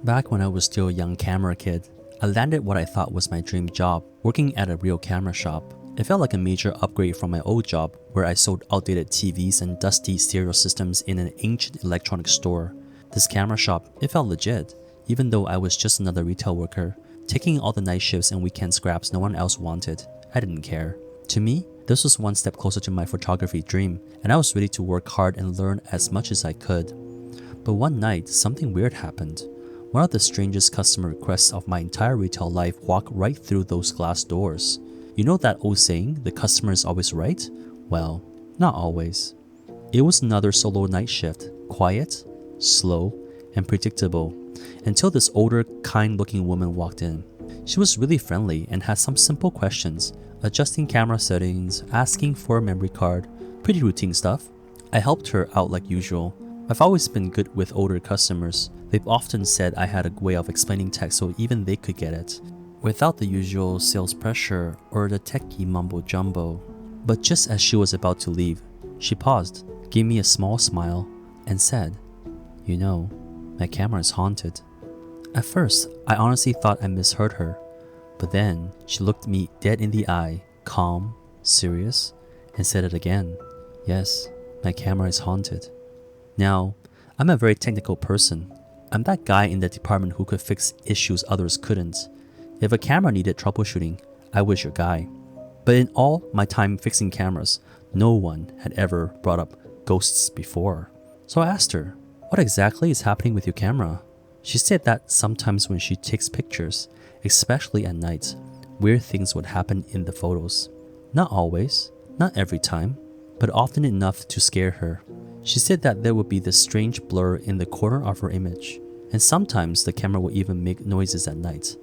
Back when I was still a young camera kid, I landed what I thought was my dream job, working at a real camera shop. It felt like a major upgrade from my old job where I sold outdated TVs and dusty stereo systems in an ancient electronics store. This camera shop, it felt legit, even though I was just another retail worker, taking all the night shifts and weekend scraps no one else wanted. I didn't care. To me, this was one step closer to my photography dream, and I was ready to work hard and learn as much as I could. But one night, something weird happened. One of the strangest customer requests of my entire retail life walked right through those glass doors. You know that old saying, the customer is always right? Well, not always. It was another solo night shift, quiet, slow, and predictable, until this older, kind-looking woman walked in. She was really friendly and had some simple questions, adjusting camera settings, asking for a memory card, pretty routine stuff. I helped her out like usual. I've always been good with older customers. They've often said I had a way of explaining tech so even they could get it, without the usual sales pressure or the techie mumbo-jumbo. But just as she was about to leave, she paused, gave me a small smile, and said, "You know, my camera is haunted." At first, I honestly thought I misheard her, but then she looked me dead in the eye, calm, serious, and said it again. "Yes, my camera is haunted." Now, I'm a very technical person. I'm that guy in the department who could fix issues others couldn't. If a camera needed troubleshooting, I was your guy. But in all my time fixing cameras, no one had ever brought up ghosts before. So I asked her, "What exactly is happening with your camera?" She said that sometimes when she takes pictures, especially at night, weird things would happen in the photos. Not always, not every time, but often enough to scare her. She said that there would be this strange blur in the corner of her image, and sometimes the camera would even make noises at night.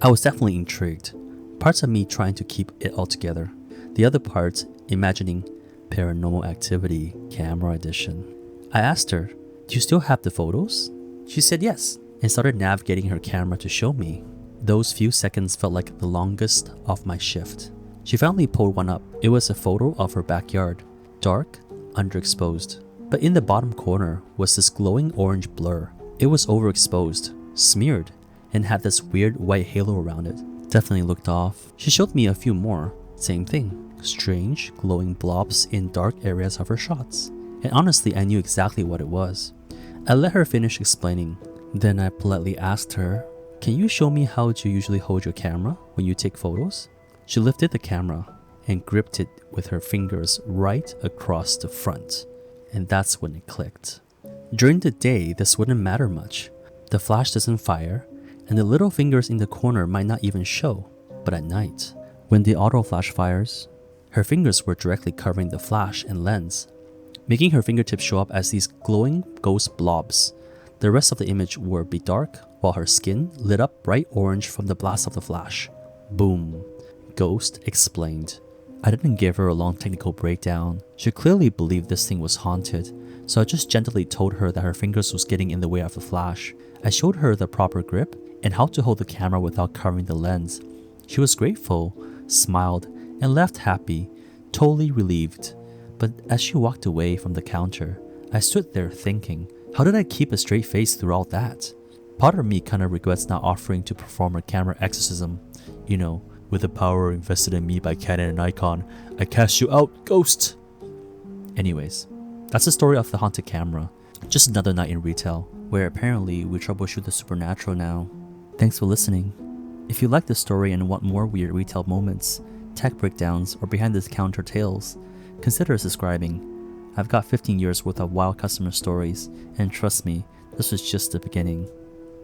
I was definitely intrigued, parts of me trying to keep it all together, the other part imagining Paranormal Activity Camera Edition. I asked her, "Do you still have the photos?" She said yes, and started navigating her camera to show me. Those few seconds felt like the longest of my shift. She finally pulled one up. It was a photo of her backyard, dark, underexposed. But in the bottom corner was this glowing orange blur. It was overexposed, smeared, and had this weird white halo around it. Definitely looked off. She showed me a few more. Same thing. Strange, glowing blobs in dark areas of her shots. And honestly, I knew exactly what it was. I let her finish explaining. Then I politely asked her, "Can you show me how you usually hold your camera when you take photos?" She lifted the camera and gripped it with her fingers right across the front. And that's when it clicked. During the day, this wouldn't matter much. The flash doesn't fire, and the little fingers in the corner might not even show. But at night, when the auto flash fires, her fingers were directly covering the flash and lens, making her fingertips show up as these glowing ghost blobs. The rest of the image would be dark, while her skin lit up bright orange from the blast of the flash. Boom. Ghost explained. I didn't give her a long technical breakdown. She clearly believed this thing was haunted, so I just gently told her that her fingers was getting in the way of the flash. I showed her the proper grip and how to hold the camera without covering the lens. She was grateful, smiled, and left happy, totally relieved. But as she walked away from the counter, I stood there thinking, how did I keep a straight face through all that? Part of me kinda regrets not offering to perform a camera exorcism. You know, with the power invested in me by Canon and Nikon, I cast you out, ghost! Anyways, that's the story of the haunted camera. Just another night in retail, where apparently we troubleshoot the supernatural now. Thanks for listening. If you like the story and want more weird retail moments, tech breakdowns, or behind the counter tales, consider subscribing. I've got 15 years worth of wild customer stories, and trust me, this was just the beginning.